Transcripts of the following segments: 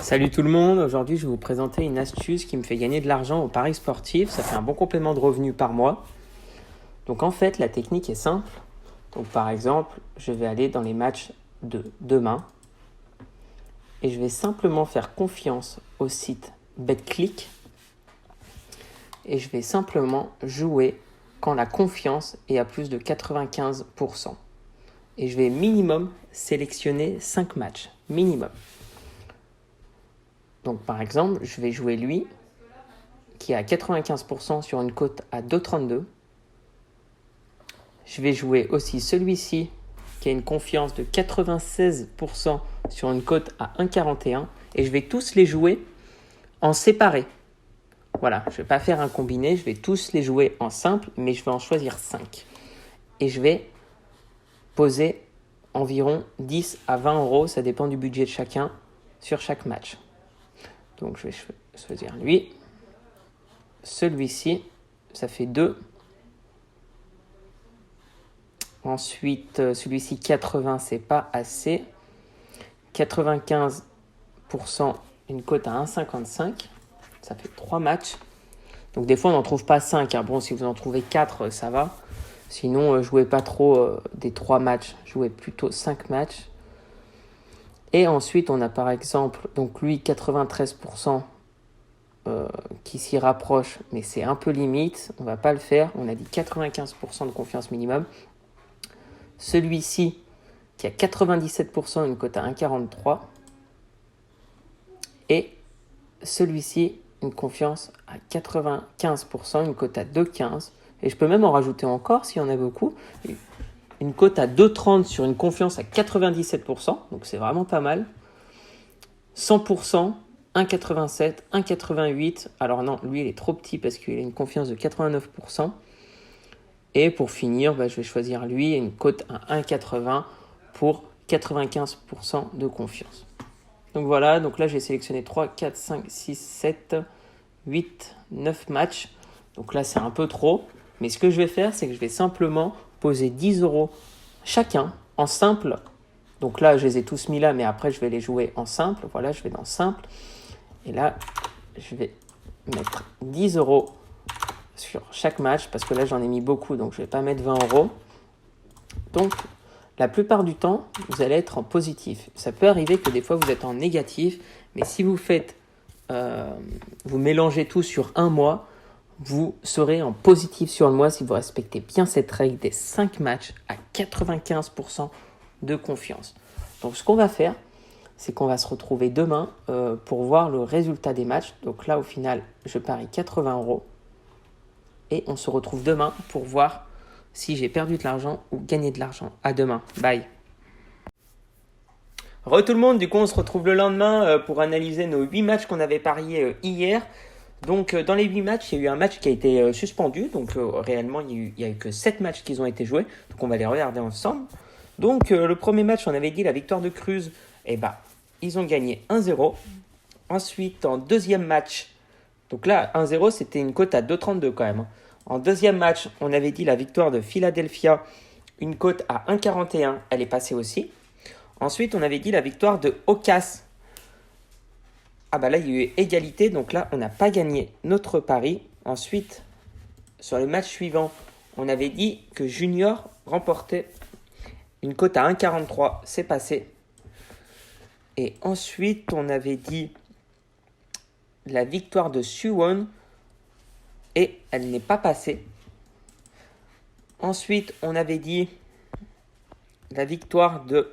Salut tout le monde, aujourd'hui je vais vous présenter une astuce qui me fait gagner de l'argent au paris sportif. Ça fait un bon complément de revenus par mois. Donc en fait la technique est simple. Donc par exemple je vais aller dans les matchs de demain et je vais simplement faire confiance au site BetClick et je vais simplement jouer quand la confiance est à plus de 95%. Et je vais minimum sélectionner 5 matchs, minimum. Donc par exemple, je vais jouer lui, qui est à 95% sur une cote à 2,32. Je vais jouer aussi celui-ci, qui a une confiance de 96% sur une cote à 1,41. Et je vais tous les jouer en séparé. Voilà, je ne vais pas faire un combiné, je vais tous les jouer en simple, mais je vais en choisir 5. Et je vais poser environ 10 à 20 euros, ça dépend du budget de chacun, sur chaque match. Donc je vais choisir lui. Celui-ci, ça fait 2. Ensuite, celui-ci 80, c'est pas assez. 95%, une cote à 1,55. Ça fait 3 matchs. Donc des fois, on n'en trouve pas 5. Hein. Bon, si vous en trouvez 4, ça va. Sinon, jouez pas trop des 3 matchs. Jouez plutôt 5 matchs. Et ensuite, on a par exemple, donc lui, 93% qui s'y rapproche, mais c'est un peu limite, on ne va pas le faire. On a dit 95% de confiance minimum. Celui-ci, qui a 97%, une cote à 1,43. Et celui-ci, une confiance à 95%, une cote à 2,15. Et je peux même en rajouter encore s'il y en a beaucoup. Une cote à 2,30 sur une confiance à 97%, donc c'est vraiment pas mal. 100%, 1,87, 1,88. Alors non, lui il est trop petit parce qu'il a une confiance de 89%. Et pour finir, je vais choisir lui, une cote à 1,80 pour 95% de confiance. Donc voilà, donc là j'ai sélectionné 3, 4, 5, 6, 7, 8, 9 matchs. Donc là c'est un peu trop. Mais ce que je vais faire, c'est que je vais simplement poser 10 euros chacun en simple. Donc là, je les ai tous mis là, mais après, je vais les jouer en simple. Voilà, je vais dans simple. Et là, je vais mettre 10 euros sur chaque match parce que là, j'en ai mis beaucoup, donc je ne vais pas mettre 20 euros. Donc, la plupart du temps, vous allez être en positif. Ça peut arriver que des fois, vous êtes en négatif, mais si vous faites, vous mélangez tout sur un mois, vous serez en positif sur le mois si vous respectez bien cette règle des 5 matchs à 95% de confiance. Donc ce qu'on va faire, c'est qu'on va se retrouver demain pour voir le résultat des matchs. Donc là, au final, je parie 80 euros. Et on se retrouve demain pour voir si j'ai perdu de l'argent ou gagné de l'argent. À demain. Bye. Re tout le monde, du coup on se retrouve le lendemain pour analyser nos 8 matchs qu'on avait pariés hier. Donc dans les 8 matchs, il y a eu un match qui a été suspendu. Donc réellement, il n'y a eu que 7 matchs qui ont été joués. Donc on va les regarder ensemble. Donc le premier match, on avait dit la victoire de Cruz. Ils ont gagné 1-0. Ensuite, en deuxième match, donc là 1-0, c'était une cote à 2,32 quand même. En deuxième match, on avait dit la victoire de Philadelphia, une cote à 1,41. Elle est passée aussi. Ensuite, on avait dit la victoire de Ocas. Là, il y a eu égalité, donc là, on n'a pas gagné notre pari. Ensuite, sur le match suivant, on avait dit que Junior remportait une cote à 1,43. C'est passé. Et ensuite, on avait dit la victoire de Suwon et elle n'est pas passée. Ensuite, on avait dit la victoire de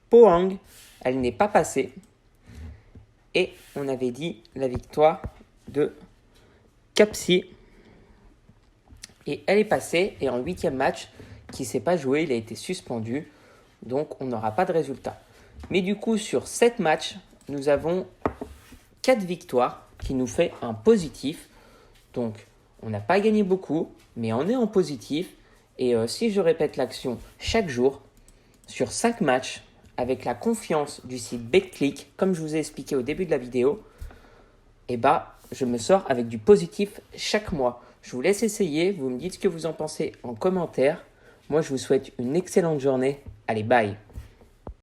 Pohang. Elle n'est pas passée. Et on avait dit la victoire de Capsi. Et elle est passée. Et en 8e match, qui ne s'est pas joué, il a été suspendu. Donc, on n'aura pas de résultat. Mais du coup, sur 7 matchs, nous avons 4 victoires qui nous fait un positif. Donc, on n'a pas gagné beaucoup, mais on est en positif. Et si je répète l'action chaque jour, sur 5 matchs, avec la confiance du site BetClick, comme je vous ai expliqué au début de la vidéo, je me sors avec du positif chaque mois. Je vous laisse essayer, vous me dites ce que vous en pensez en commentaire. Moi, je vous souhaite une excellente journée. Allez, bye!